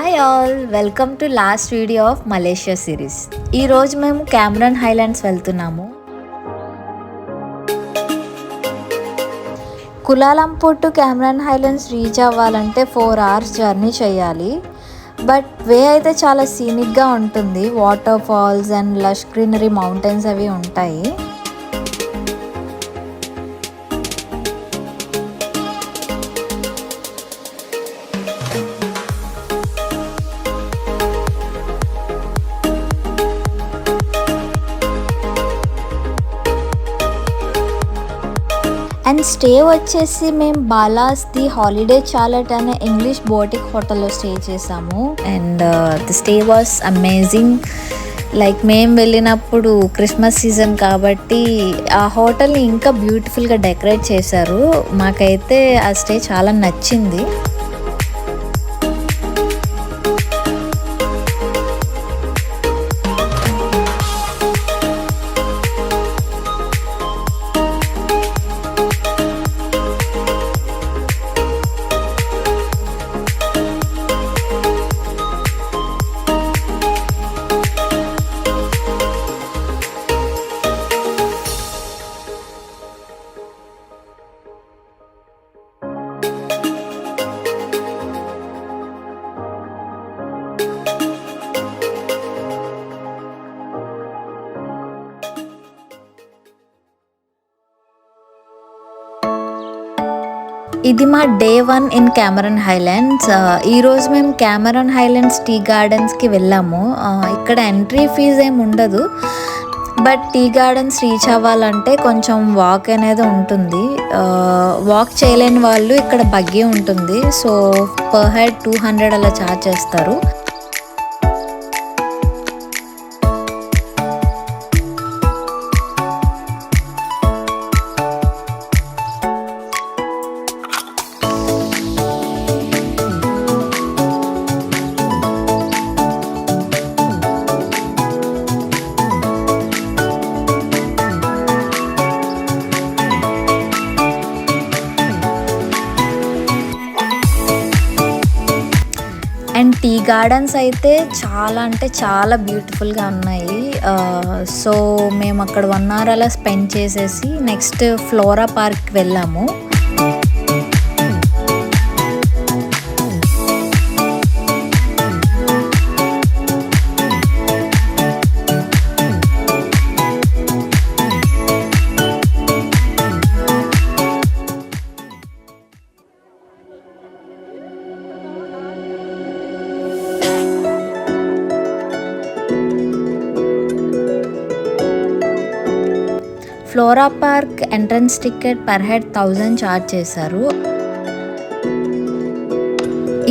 Hi all, welcome to last video of Malaysia series. ఈరోజు మేము Cameron Highlands వెళ్తున్నాము. Kuala Lumpur to Cameron Highlands reach అవ్వాలంటే 4 hours journey చేయాలి. But way అయితే చాలా సీనిక్గా ఉంటుంది. Water falls and lush greenery mountains అవి ఉంటాయి. అండ్ స్టే వచ్చేసి మేము బాలాస్ ది హాలిడే చాలెట్ అనే ఇంగ్లీష్ బోటిక్ హోటల్లో స్టే చేసాము. And the stay was amazing. Like మేము వెళ్ళినప్పుడు క్రిస్మస్ సీజన్ కాబట్టి ఆ హోటల్ని ఇంకా బ్యూటిఫుల్గా డెకరేట్ చేశారు. మాకైతే ఆ స్టే చాలా నచ్చింది. ఇది మా డే 1 ఇన్ కెమెరాన్ హైలాండ్స్. ఈరోజు మేము కెమెరాన్ హైలాండ్స్ టీ గార్డెన్స్కి వెళ్ళాము. ఇక్కడ ఎంట్రీ ఫీజు ఏమి ఉండదు. బట్ టీ గార్డెన్స్ రీచ్ అవ్వాలంటే కొంచెం వాక్ అనేది ఉంటుంది. వాక్ చేయలేని వాళ్ళు ఇక్కడ బగ్గీ ఉంటుంది. సో పర్ హెడ్ 200 అలా ఛార్జ్ చేస్తారు. అండ్ టీ గార్డెన్స్ అయితే చాలా అంటే చాలా బ్యూటిఫుల్గా ఉన్నాయి. సో మేము అక్కడ 1 hour అలా స్పెండ్ చేసేసి నెక్స్ట్ ఫ్లోరా పార్క్కి వెళ్ళాము. Flora park entrance ticket per head 1000 charge చేశారు.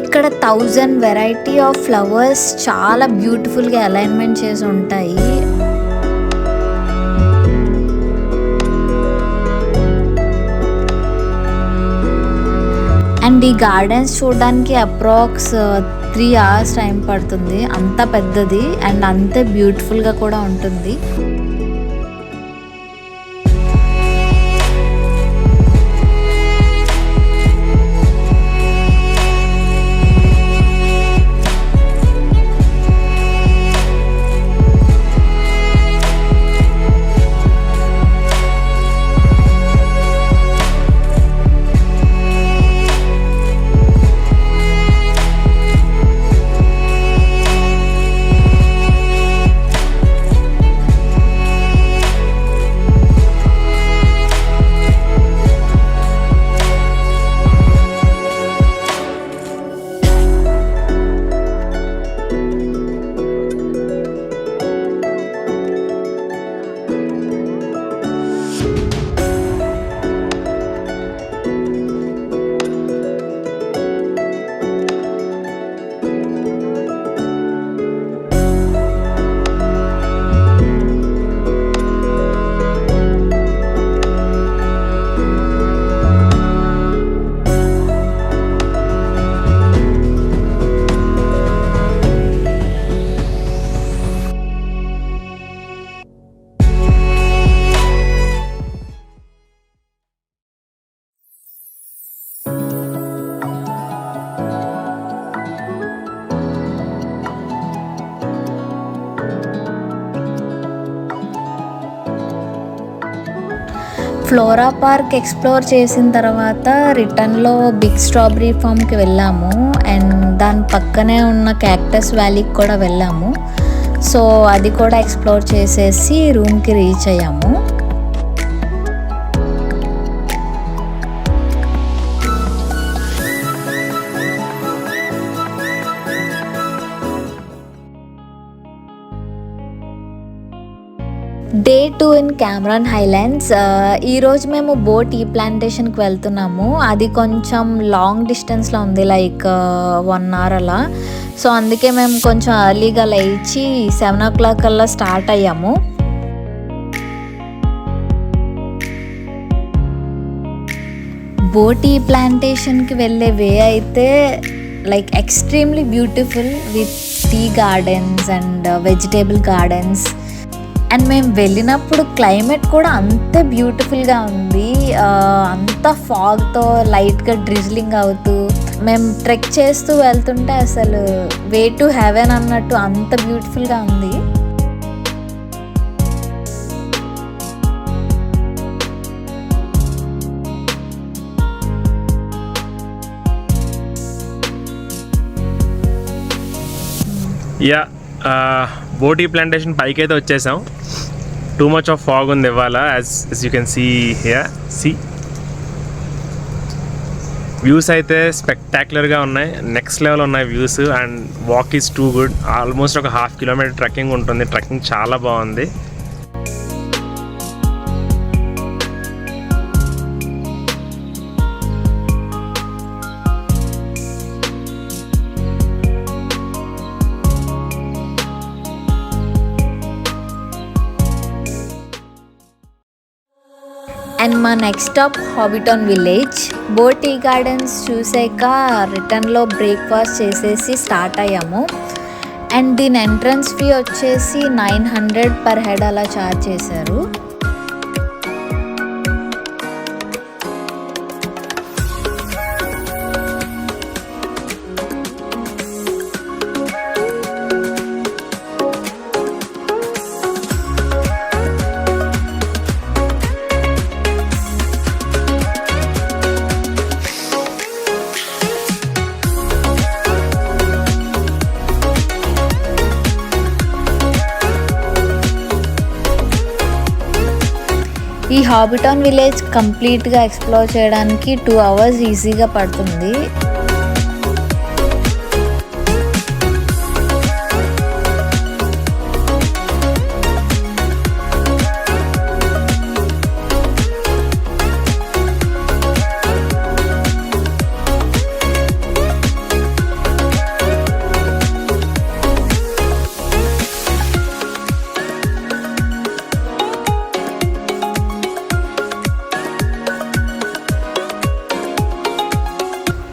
ఇక్కడ 1000 వెరైటీ ఆఫ్ ఫ్లవర్స్ చాలా బ్యూటిఫుల్గా అలైన్మెంట్ చేసి ఉంటాయి. అండ్ ఈ గార్డెన్స్ చూడడానికి అప్రాక్స్ 3 hours టైం పడుతుంది. అంత పెద్దది అండ్ అంతే బ్యూటిఫుల్గా కూడా ఉంటుంది. ఫ్లోరా పార్క్ ఎక్స్ప్లోర్ చేసిన తర్వాత రిటర్న్లో బిగ్ స్ట్రాబెరీ ఫామ్కి వెళ్ళాము అండ్ దాని పక్కనే ఉన్న క్యాక్టస్ వ్యాలీకి కూడా వెళ్ళాము. సో అది కూడా ఎక్స్ప్లోర్ చేసేసి రూమ్కి రీచ్ అయ్యాము. Day 2 in Cameron highlands. ఈరోజు మేము బోట్ ఈ ప్లాంటేషన్కి వెళ్తున్నాము. అది కొంచెం లాంగ్ డిస్టెన్స్లో ఉంది, లైక్ 1 hour అలా. సో అందుకే మేము కొంచెం ఎర్లీగా లేచి 7 o'clock అలా స్టార్ట్ అయ్యాము. బోట్ ఈ ప్లాంటేషన్కి వెళ్ళే వే అయితే like extremely beautiful with tea gardens and vegetable gardens. And మేము వెళ్ళినప్పుడు క్లైమేట్ కూడా అంతే బ్యూటిఫుల్గా ఉంది. అంత ఫాగ్తో లైట్గా డ్రిజ్లింగ్ అవుతూ మేము ట్రెక్ చేస్తూ వెళ్తుంటే అసలు వే టు హెవెన్ అన్నట్టు అంత బ్యూటిఫుల్గా ఉంది. బోటీ ప్లాంటేషన్ పైకి అయితే వచ్చేసాం. టూ మచ్ ఆఫ్ ఫాగ్ ఉంది ఇవాళ, as you can see here. Views అయితే స్పెక్టాక్యులర్గా ఉన్నాయి, నెక్స్ట్ లెవెల్ ఉన్నాయి views. And walk is too good. Almost ఒక 1/2 kilometer ట్రెక్కింగ్ ఉంటుంది. ట్రెక్కింగ్ చాలా బాగుంది. అండ్ మా next stop Hobbiton village. BOH tea gardens చూసాక రిటర్న్లో బ్రేక్ఫాస్ట్ చేసేసి స్టార్ట్ అయ్యాము. అండ్ దీని ఎంట్రన్స్ ఫీ వచ్చేసి 900 per head అలా ఛార్జ్ చేశారు. ఈ హాబిటాన్ విలేజ్ కంప్లీట్గా ఎక్స్ప్లోర్ చేయడానికి 2 hours ఈజీగా పడుతుంది.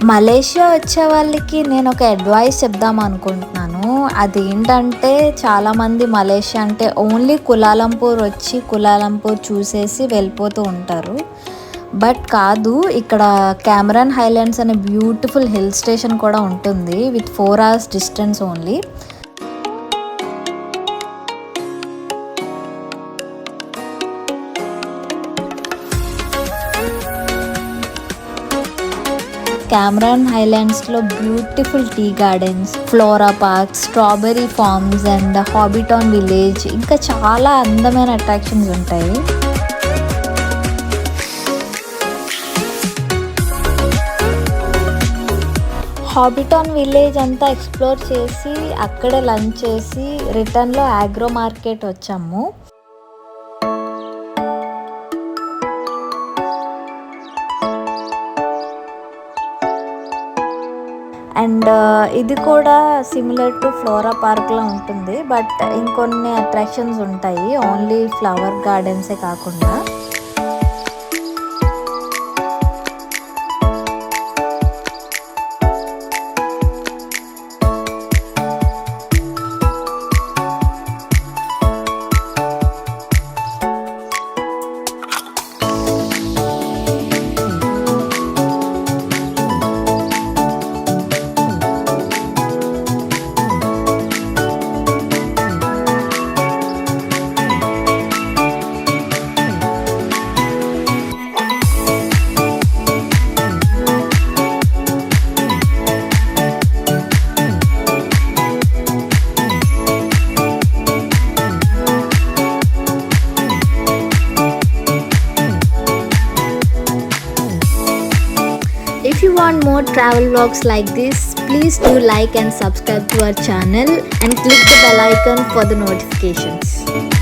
మలేషియా వచ్చే వాళ్ళకి నేను ఒక అడ్వైస్ చెప్దాం అనుకుంటున్నాను. అదేంటంటే చాలామంది మలేషియా అంటే ఓన్లీ కులాలంపూర్ వచ్చి కులాలంపూర్ చూసేసి వెళ్ళిపోతూ ఉంటారు. బట్ కాదు, ఇక్కడ కెమెరాన్ హైలాండ్స్ అనే బ్యూటిఫుల్ హిల్ స్టేషన్ కూడా ఉంటుంది with 4 hours distance only. Cameron హైలాండ్స్లో beautiful tea gardens, flora park, strawberry farms and Hobbiton village, ఇంకా చాలా అందమైన అట్రాక్షన్స్ ఉంటాయి. హాబిటాన్ విలేజ్ అంతా ఎక్స్ప్లోర్ చేసి అక్కడే లంచ్ చేసి రిటర్న్లో ఆగ్రో మార్కెట్ వచ్చాము. అండ్ ఇది కూడా సిమిలర్ టు ఫ్లోరా పార్క్లో ఉంటుంది, బట్ ఇంకొన్ని అట్రాక్షన్స్ ఉంటాయి, ఓన్లీ ఫ్లవర్ గార్డెన్సే కాకుండా. more travel vlogs like this, please do like and subscribe to our channel and click the bell icon for the notifications.